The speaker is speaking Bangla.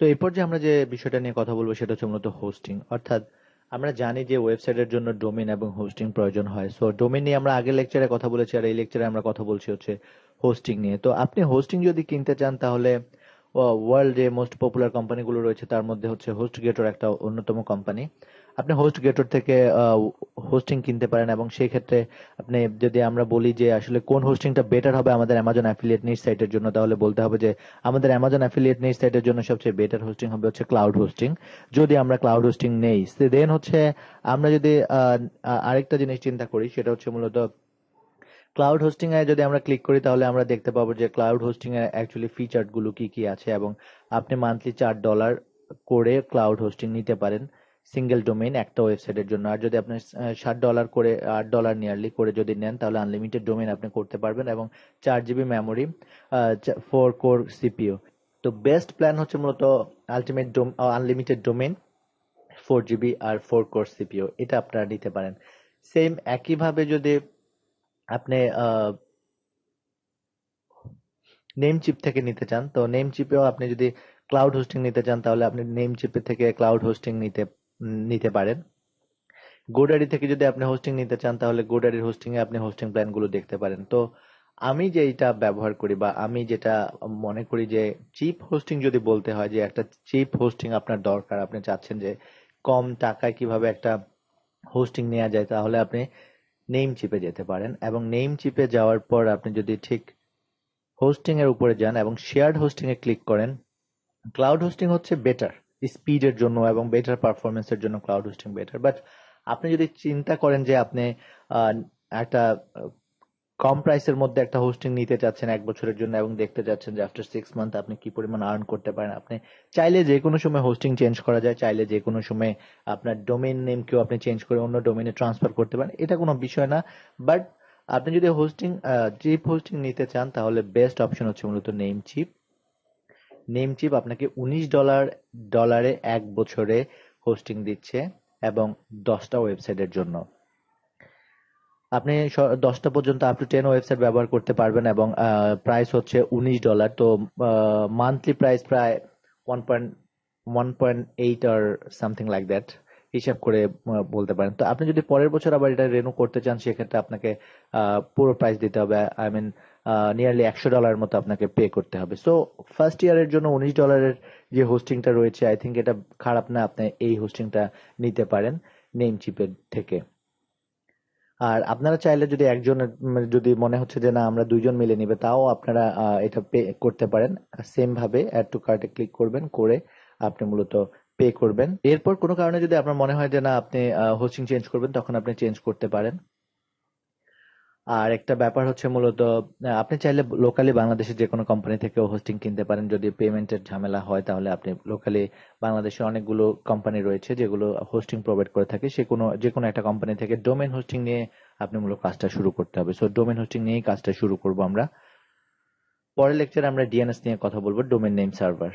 তো এরপর যে আমরা যে বিষয়টা নিয়ে কথা বলবো সেটা হচ্ছে মূলত হোস্টিং। অর্থাৎ আমরা জানি যে ওয়েবসাইটের জন্য ডোমেইন এবং হোস্টিং প্রয়োজন হয়। সো ডোমেইন নিয়ে আমরা আগের লেকচারে কথা বলেছি, আর এই লেকচারে আমরা কথা বলছি হচ্ছে হোস্টিং নিয়ে। তো আপনি হোস্টিং যদি কিনতে চান তাহলে ওয়ার্ল্ড যে মোস্ট পপুলার কোম্পানিগুলো রয়েছে তার মধ্যে হচ্ছে হোস্টগেটর একটা অন্যতম কোম্পানি। আপনি হোস্টগেটর থেকে হোস্টিং কিনতে পারেন, এবং সেই ক্ষেত্রে আপনি যদি আমরা বলি যে আসলে কোন হোস্টিংটা বেটার হবে আমাদের অ্যামাজন অ্যাফিলিয়েট নিচ সাইটের জন্য, তাহলে বলতে হবে যে আমাদের অ্যামাজন অ্যাফিলিয়েট নিচ সাইটের জন্য সবচেয়ে বেটার হোস্টিং হবে হচ্ছে ক্লাউড হোস্টিং। যদি আমরা ক্লাউড হোস্টিং নেই, দেন হচ্ছে আমরা যদি আরেকটা জিনিস চিন্তা করি, সেটা হচ্ছে মূলত ক্লাউড হোস্টিং এ যদি আমরা ক্লিক করি তাহলে আমরা দেখতে পাবো যে ক্লাউড হোস্টিং এর অ্যাকচুয়ালি ফিচার গুলো কি কি আছে, এবং আপনি মান্থলি $4 করে ক্লাউড হোস্টিং নিতে পারেন সিঙ্গেল ডোমেইন একটা ওয়েবসাইটের জন্য। আর যদি আপনি $60 করে $8 নিয়ারলি করে যদি নেন তাহলে আনলিমিটেড ডোমেইন আপনি করতে পারবেন, এবং 4 GB মেমোরি, 4 কোর সিপিইউ। তো বেস্ট প্ল্যান হচ্ছে মূলত আলটিমেট আনলিমিটেড ডোমেইন, 4 GB আর 4 কোর সিপিইউ, এটা আপনারা নিতে পারেন। সেম একইভাবে যদি আপনি নেম চিপ থেকে নিতে চান, তো নেম চিপেও আপনি যদি ক্লাউড হোস্টিং নিতে চান তাহলে আপনি নেম চিপে থেকে ক্লাউড হোস্টিং নিতে পারেন। গোডারি থেকে যদি আপনি হোস্টিং নিতে চান তাহলে গোডারির হোস্টিং এ আপনি হোস্টিং প্ল্যান গুলো দেখতে পারেন। তো আমি যেটা ব্যবহার করি বা আমি যেটা মনে করি যে চিপ হোস্টিং যদি বলতে হয়, যে একটা চিপ হোস্টিং আপনার দরকার, আপনি চাচ্ছেন যে কম টাকায় কিভাবে একটা হোস্টিং নেওয়া যায়, তাহলে আপনি নেম চিপে যেতে পারেন। এবং নেম চিপে যাওয়ার পর আপনি যদি ঠিক হোস্টিং এর উপরে যান এবং শেয়ার্ড হোস্টিং এ ক্লিক করেন, ক্লাউড হোস্টিং হচ্ছে বেটার স্পিডের জন্য এবং বেটার পারফরমেন্সের জন্য ক্লাউড হোস্টিং বেটার। বাট আপনি যদি চিন্তা করেন যে আপনি আহ, একটা কম প্রাইসের মধ্যে একটা হোস্টিং নিতে চাচ্ছেন 1 বছরের জন্য, এবং দেখতে চাচ্ছেন যে আফটার 6 মান্থ আপনি কি পরিমাণ আর্ন করতে পারেন, আপনি চাইলে যে কোনো সময় হোস্টিং চেঞ্জ করা যায়, চাইলে যে কোনো সময় আপনার ডোমেইন নেম কেউ আপনি চেঞ্জ করে অন্য ডোমেইনে ট্রান্সফার করতে পারেন, এটা কোনো বিষয় না। বাট আপনি যদি চিপ হোস্টিং নিতে চান তাহলে বেস্ট অপশন হচ্ছে মূলত নেম চিপ। নেম চিপ আপনাকে $19 এক বছরে হোস্টিং দিচ্ছে, এবং 10টা ওয়েবসাইটের জন্য আপনি 10টা পর্যন্ত আপ টু 10 ওয়েবসাইট ব্যবহার করতে পারবেন, এবং প্রাইস হচ্ছে $19। তো মান্থলি প্রাইস প্রায় 1.8 আর সামথিং লাইক দ্যাট হিসাব করে বলতে পারেন। তো আপনি যদি পরের বছর আবার এটা রেনু করতে চান সেক্ষেত্রে আপনাকে পুরো প্রাইস দিতে হবে, আই মিন নিয়ারলি $100 মতো আপনাকে পে করতে হবে। সো ফার্স্ট ইয়ারের জন্য $19 যে হোস্টিংটা রয়েছে, আই থিঙ্ক এটা খারাপ না, আপনি এই হোস্টিংটা নিতে পারেন নেম চিপের থেকে। আর আপনারা চাইলে যদি একজনের যদি মনে হচ্ছে যে না আমরা দুইজন মিলে নিবে, তাও আপনারা এটা পে করতে পারেন। সেম ভাবে অ্যাড টু কার্টে ক্লিক করবেন, করে আপনি মূলত পে করবেন। এরপর কোনো কারণে যদি আপনার মনে হয় যে না আপনি হোস্টিং চেঞ্জ করবেন, তখন আপনি চেঞ্জ করতে পারেন। আর একটা ব্যাপার হচ্ছে মূলত আপনি চাইলে লোকালি বাংলাদেশের যে কোনো কোম্পানি থেকেও হোস্টিং কিনতে পারেন। যদি পেমেন্টের ঝামেলা হয় তাহলে আপনি লোকালি বাংলাদেশে অনেকগুলো কোম্পানি রয়েছে যেগুলো হোস্টিং প্রোভাইড করে থাকে, যে কোনো একটা কোম্পানি থেকে ডোমেইন হোস্টিং নিয়ে আপনি মূলত কাজটা শুরু করতে হবে। সো ডোমেইন হোস্টিং নিয়েই কাজটা শুরু করব আমরা। পরের লেকচারে আমরা ডিএনএস নিয়ে কথা বলবো, ডোমেইন নেম সার্ভার।